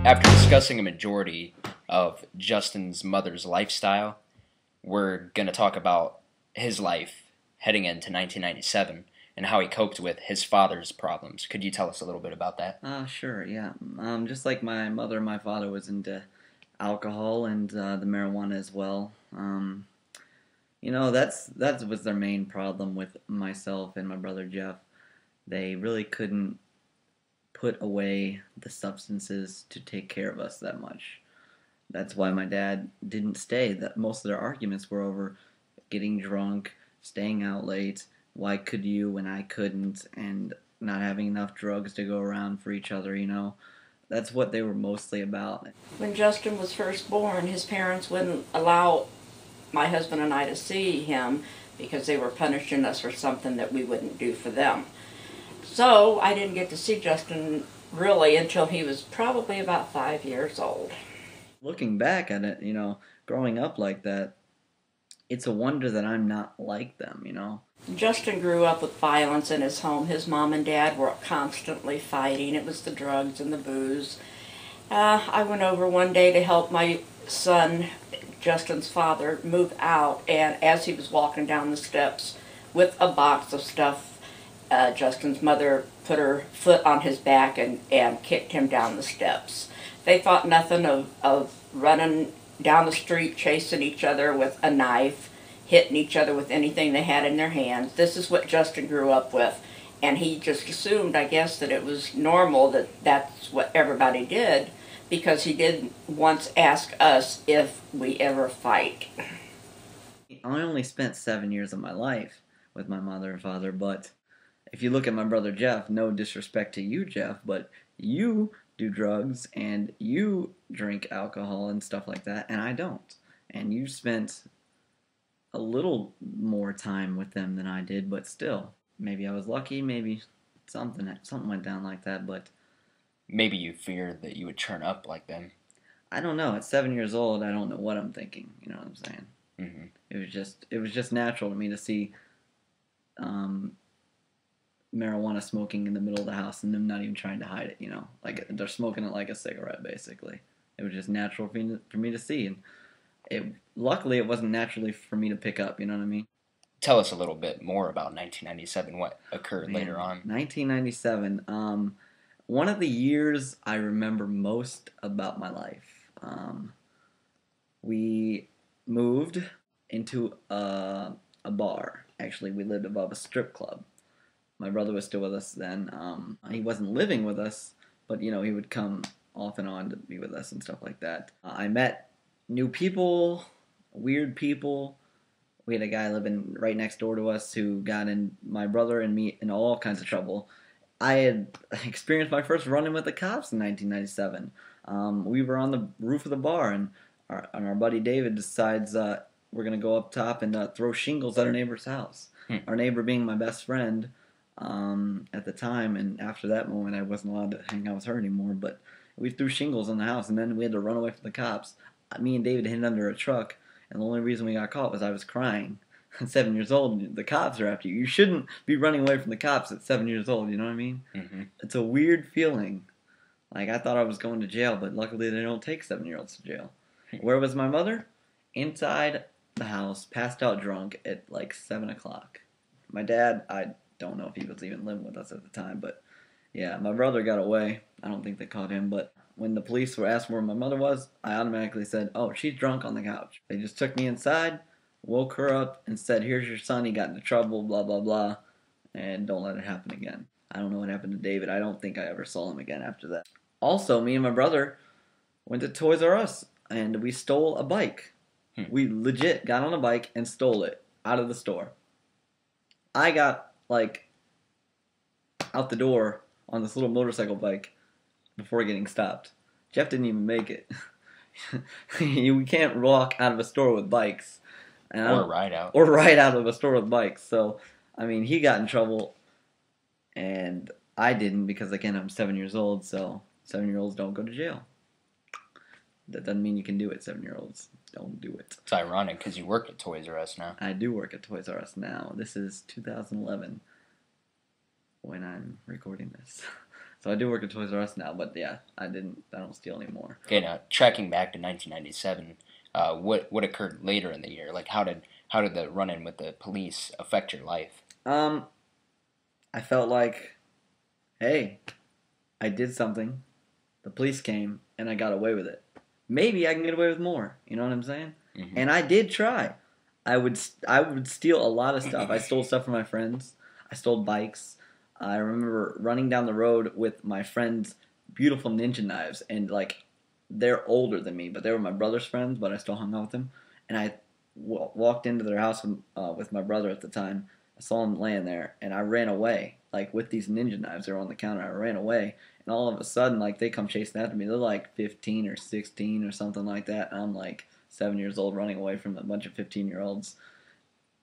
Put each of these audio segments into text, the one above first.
After discussing a majority of Justin's mother's lifestyle, we're going to talk about his life heading into 1997 and how he coped with his father's problems. Could you tell us a little bit about that? Sure, yeah. Just like my mother, my father was into alcohol and the marijuana as well. That was their main problem with myself and my brother Jeff. They really couldn't put away the substances to take care of us that much. That's why my dad didn't stay. That most of their arguments were over getting drunk, staying out late. Why could you when I couldn't? And not having enough drugs to go around for each other, That's what they were mostly about. When Justin was first born, his parents wouldn't allow my husband and I to see him because they were punishing us for something that we wouldn't do for them. So I didn't get to see Justin really until he was probably about 5 years old. Looking back at it, growing up like that, it's a wonder that I'm not like them, Justin grew up with violence in his home. His mom and dad were constantly fighting. It was the drugs and the booze. I went over one day to help my son, Justin's father, move out, and as he was walking down the steps with a box of stuff, Justin's mother put her foot on his back and kicked him down the steps. They thought nothing of running down the street chasing each other with a knife, hitting each other with anything they had in their hands. This is what Justin grew up with, and he just assumed, I guess, that it was normal, that that's what everybody did, because he did once ask us if we ever fight. I only spent 7 years of my life with my mother and father, but if you look at my brother Jeff, no disrespect to you, Jeff, but you do drugs and you drink alcohol and stuff like that, and I don't. And you spent a little more time with them than I did, but still, maybe I was lucky, maybe something went down like that, but Maybe you feared that you would turn up like them. I don't know. At 7 years old, I don't know what I'm thinking. You know what I'm saying? Mm-hmm. It was just natural to me to see marijuana smoking in the middle of the house and them not even trying to hide it. Like they're smoking it like a cigarette, basically. It was just natural for me to see, and luckily it wasn't naturally for me to pick up. You know what I mean? Tell us a little bit more about 1997. What occurred later on? 1997. One of the years I remember most about my life. We moved into a bar. Actually, we lived above a strip club. My brother was still with us then. He wasn't living with us, but he would come off and on to be with us and stuff like that. I met new people, weird people. We had a guy living right next door to us who got in my brother and me in all kinds of trouble. I had experienced my first run-in with the cops in 1997. We were on the roof of the bar, and our buddy David decides we're going to go up top and throw shingles at our neighbor's house. Our neighbor being my best friend at the time, and after that moment I wasn't allowed to hang out with her anymore, but we threw shingles on the house, and then we had to run away from the cops. Me and David hid under a truck, and the only reason we got caught was I was crying. At 7 years old, the cops are after you. You shouldn't be running away from the cops at 7 years old, you know what I mean? Mm-hmm. It's a weird feeling. Like, I thought I was going to jail, but luckily they don't take 7-year-olds to jail. Where was my mother? Inside the house, passed out drunk at like 7 o'clock. My dad, I don't know if he was even living with us at the time, but yeah, my brother got away. I don't think they caught him, but when the police were asked where my mother was, I automatically said, oh, she's drunk on the couch. They just took me inside, woke her up, and said, here's your son, he got into trouble, blah, blah, blah, and don't let it happen again. I don't know what happened to David. I don't think I ever saw him again after that. Also, me and my brother went to Toys R Us, and we stole a bike. We legit got on a bike and stole it out of the store. I got, out the door on this little motorcycle bike before getting stopped. Jeff didn't even make it. We can't walk out of a store with bikes. Or ride out. Or ride out of a store with bikes. So, he got in trouble, and I didn't because, again, I'm 7 years old, so 7-year-olds don't go to jail. That doesn't mean you can do it, 7-year-olds. Don't do it. It's ironic because you work at Toys R Us now. I do work at Toys R Us now. This is 2011 when I'm recording this. So I do work at Toys R Us now, but yeah, I don't steal anymore. Okay, now tracking back to 1997, what occurred later in the year? Like how did the run-in with the police affect your life? I felt like, hey, I did something. The police came, and I got away with it. Maybe I can get away with more. You know what I'm saying? Mm-hmm. And I did try. I would steal a lot of stuff. I stole stuff from my friends. I stole bikes. I remember running down the road with my friends' beautiful ninja knives, and like they're older than me, but they were my brother's friends. But I still hung out with them, and I walked into their house with my brother at the time. I saw him laying there, and I ran away like with these ninja knives. They were on the counter. I ran away, and all of a sudden, like they come chasing after me. They're like 15 or 16 or something like that, and I'm like 7 years old running away from a bunch of 15-year-olds,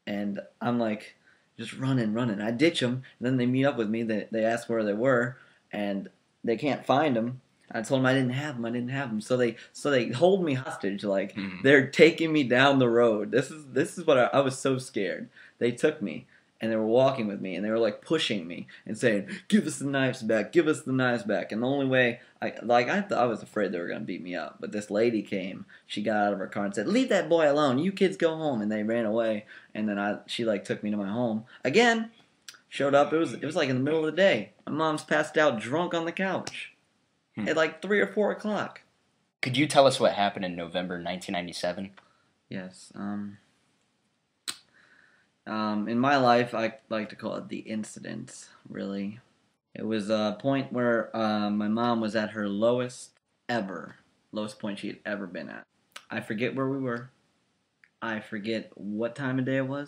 and I'm like just running. I ditch them, and then they meet up with me. They ask where they were, and they can't find them. I told them I didn't have them. So they hold me hostage. Like they're taking me down the road. This is what I was so scared. They took me. And they were walking with me, and they were like pushing me and saying, "Give us the knives back! Give us the knives back!" And the only way, I was afraid they were gonna beat me up. But this lady came. She got out of her car and said, "Leave that boy alone. You kids go home." And they ran away. And then she like took me to my home again. Showed up. It was like in the middle of the day. My mom's passed out drunk on the couch at like 3 or 4 o'clock. Could you tell us what happened in November 1997? Yes. In my life, I like to call it the incident, really. It was a point where my mom was at her lowest point she had ever been at. I forget where we were. I forget what time of day it was.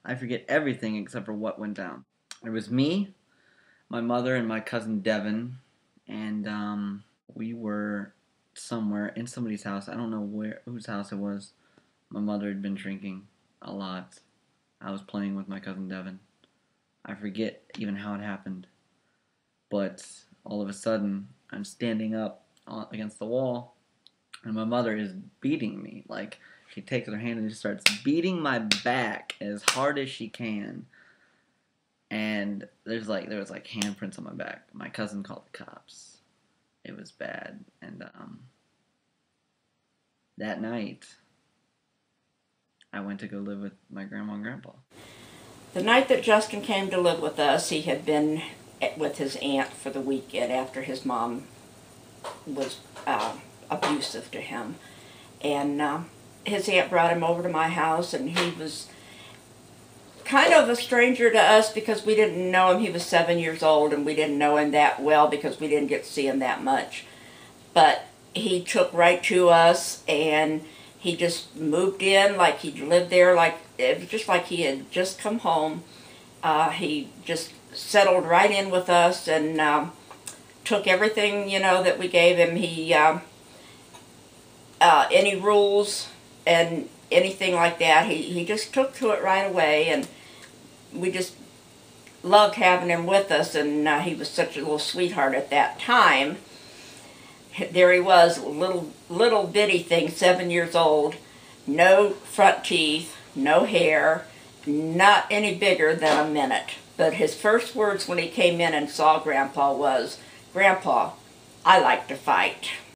I forget everything except for what went down. It was me, my mother, and my cousin Devin, and we were somewhere in somebody's house. I don't know whose house it was. My mother had been drinking a lot. I was playing with my cousin Devin. I forget even how it happened. But all of a sudden, I'm standing up against the wall, and my mother is beating me. Like, she takes her hand and just starts beating my back as hard as she can. And there was like handprints on my back. My cousin called the cops. It was bad. And that night, I went to go live with my grandma and grandpa. The night that Justin came to live with us, he had been with his aunt for the weekend after his mom was abusive to him. And his aunt brought him over to my house, and he was kind of a stranger to us because we didn't know him. He was 7 years old, and we didn't know him that well because we didn't get to see him that much. But he took right to us, and he just moved in like he'd lived there, like it was just like he had just come home. He just settled right in with us and took everything, that we gave him. He any rules and anything like that, he just took to it right away, and we just loved having him with us. And he was such a little sweetheart at that time. There he was, little bitty thing, 7 years old, no front teeth, no hair, not any bigger than a minute. But his first words when he came in and saw Grandpa was, "Grandpa, I like to fight."